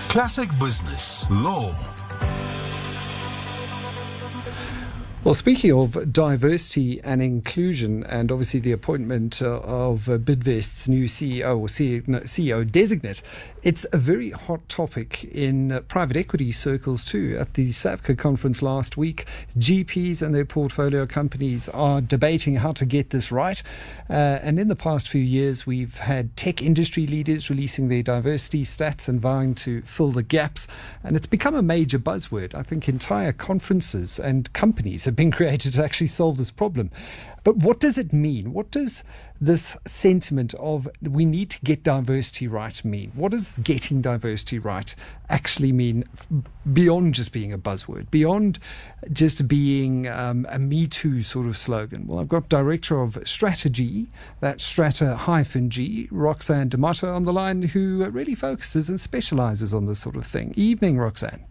Classic business, law. Well, speaking of diversity and inclusion, and obviously the appointment of Bidvest's new CEO or CEO designate, it's a very hot topic in private equity circles too. At the SAPCA conference last week, GPs and their portfolio companies are debating how to get this right. And in the past few years, we've had tech industry leaders releasing their diversity stats and vowing to fill the gaps. And it's become a major buzzword. I think entire conferences and companies have been created to actually solve this problem. But what does it mean? What does this sentiment of we need to get diversity right mean? What does getting diversity right actually mean beyond just being a buzzword, beyond just being a Me Too sort of slogan? Well, I've got Director of Strata-G, that's Strata-G, Roxanne on the line, who really focuses and specializes on this sort of thing. Evening, Roxanne.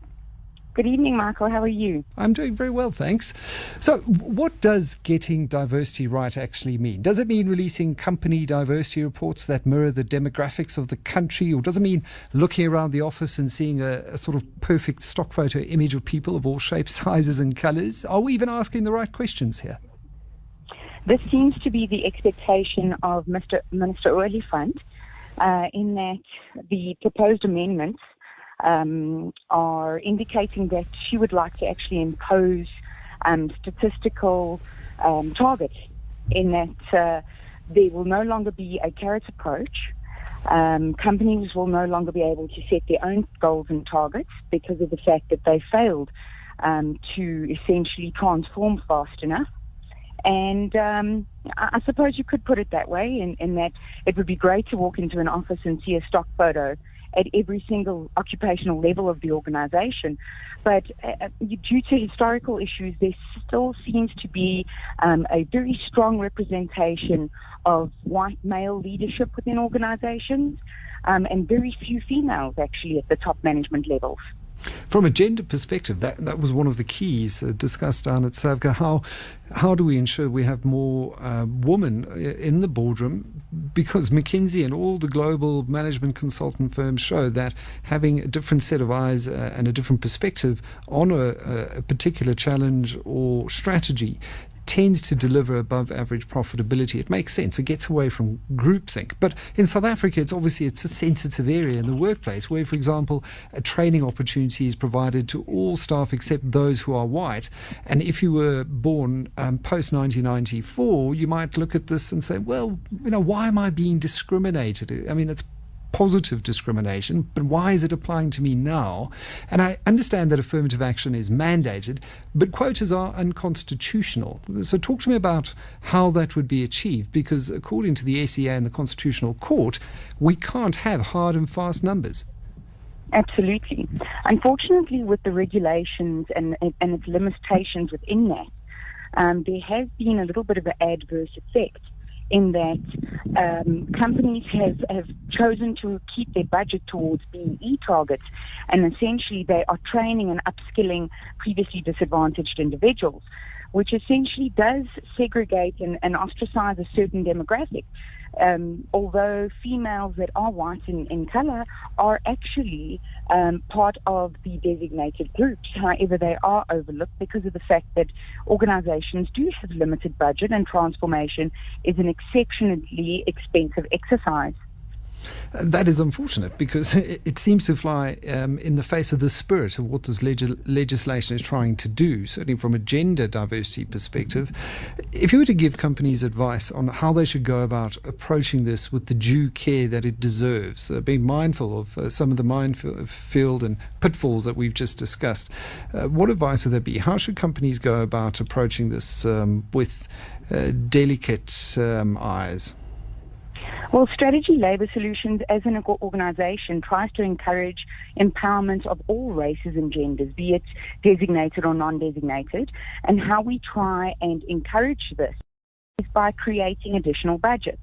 Good evening, Michael. How are you? I'm doing very well, thanks. So what does getting diversity right actually mean? Does it mean releasing company diversity reports that mirror the demographics of the country? Or does it mean looking around the office and seeing a sort of perfect stock photo image of people of all shapes, sizes and colours? Are we even asking the right questions here? This seems to be the expectation of Minister Oliphant, in that the proposed amendments are indicating that she would like to actually impose statistical targets, in that there will no longer be a carrot approach. Companies will no longer be able to set their own goals and targets because of the fact that they failed to essentially transform fast enough. And I suppose you could put it that way, in that it would be great to walk into an office and see a stock photo at every single occupational level of the organization. But due to historical issues, there still seems to be a very strong representation of white male leadership within organizations, and very few females actually at the top management levels. From a gender perspective, that was one of the keys discussed down at SAPCA. How do we ensure we have more women in the boardroom? Because McKinsey and all the global management consultant firms show that having a different set of eyes and a different perspective on a particular challenge or strategy tends to deliver above average profitability. It makes sense. It gets away from groupthink. But in South Africa, it's a sensitive area in the workplace where, for example, a training opportunity is provided to all staff except those who are white. And if you were born post 1994, you might look at this and say, well, why am I being discriminated? I mean, it's positive discrimination, but why is it applying to me now? And I understand that affirmative action is mandated, but quotas are unconstitutional. So talk to me about how that would be achieved, because according to the SEA and the Constitutional Court, we can't have hard and fast numbers. Absolutely. Unfortunately, with the regulations and its limitations within that, there has been a little bit of an adverse effect, in that companies have chosen to keep their budget towards BEE targets, and essentially they are training and upskilling previously disadvantaged individuals, which essentially does segregate and ostracize a certain demographic. Although females that are white in color are actually part of the designated groups. However, they are overlooked because of the fact that organizations do have limited budget, and transformation is an exceptionally expensive exercise. That is unfortunate, because it seems to fly in the face of the spirit of what this legislation is trying to do, certainly from a gender diversity perspective. If you were to give companies advice on how they should go about approaching this with the due care that it deserves, being mindful of some of the minefield and pitfalls that we've just discussed, what advice would there be? How should companies go about approaching this with delicate eyes? Well, Strategy Labour Solutions as an organisation tries to encourage empowerment of all races and genders, be it designated or non-designated. And how we try and encourage this is by creating additional budgets.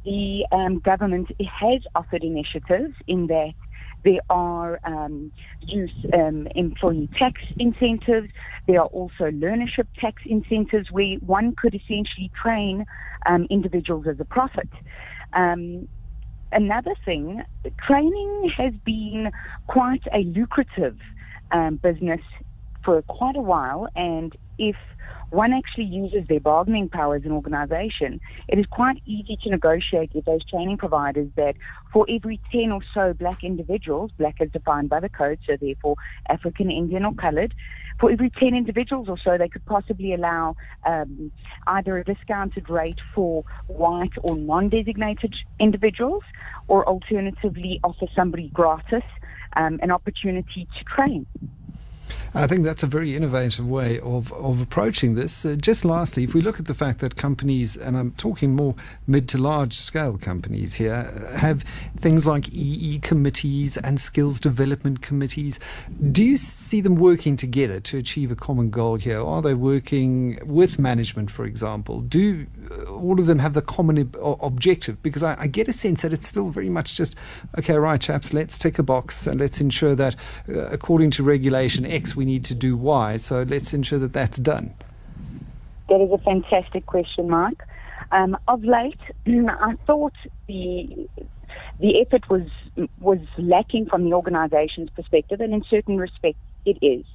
The government has offered initiatives in that there are youth employee tax incentives. There are also learnership tax incentives where one could essentially train individuals as a profit. another thing, training has been quite a lucrative business for quite a while, and if one actually uses their bargaining power as an organization, it is quite easy to negotiate with those training providers that for every 10 or so black individuals, black as defined by the code, so therefore African, Indian or colored, for every 10 individuals or so, they could possibly allow either a discounted rate for white or non-designated individuals, or alternatively offer somebody gratis an opportunity to train. I think that's a very innovative way of approaching this. Just lastly, if we look at the fact that companies, and I'm talking more mid to large scale companies here, have things like EE committees and skills development committees, do you see them working together to achieve a common goal here? Are they working with management, for example? Do all of them have the common objective? Because I get a sense that it's still very much just, okay, right, chaps, let's tick a box and let's ensure that according to regulation X, we need to do Y, so let's ensure that that's done. That is a fantastic question, Mark. Of late, I thought the effort was lacking from the organization's perspective, and in certain respects it is.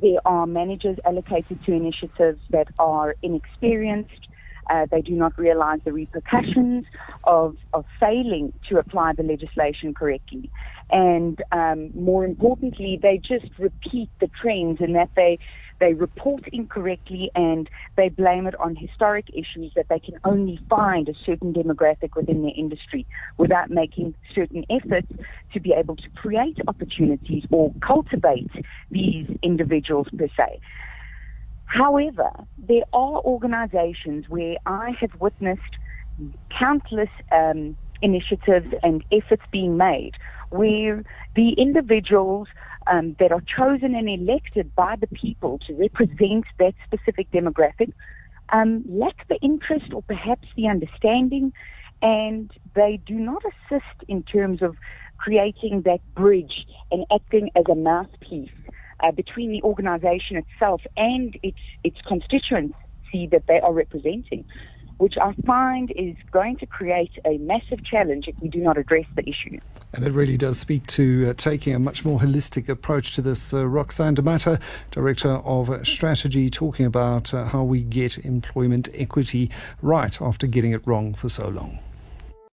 There are managers allocated to initiatives that are inexperienced. They do not realize the repercussions of failing to apply the legislation correctly. And more importantly, they just repeat the trends in that they report incorrectly and they blame it on historic issues that they can only find a certain demographic within their industry without making certain efforts to be able to create opportunities or cultivate these individuals per se. However, there are organizations where I have witnessed countless initiatives and efforts being made where the individuals that are chosen and elected by the people to represent that specific demographic lack the interest or perhaps the understanding, and they do not assist in terms of creating that bridge and acting as a mouthpiece between the organization itself and its constituency that they are representing, which I find is going to create a massive challenge if we do not address the issue. And it really does speak to taking a much more holistic approach to this. Roxanne Damata, Director of Strata-G, talking about how we get employment equity right after getting it wrong for so long.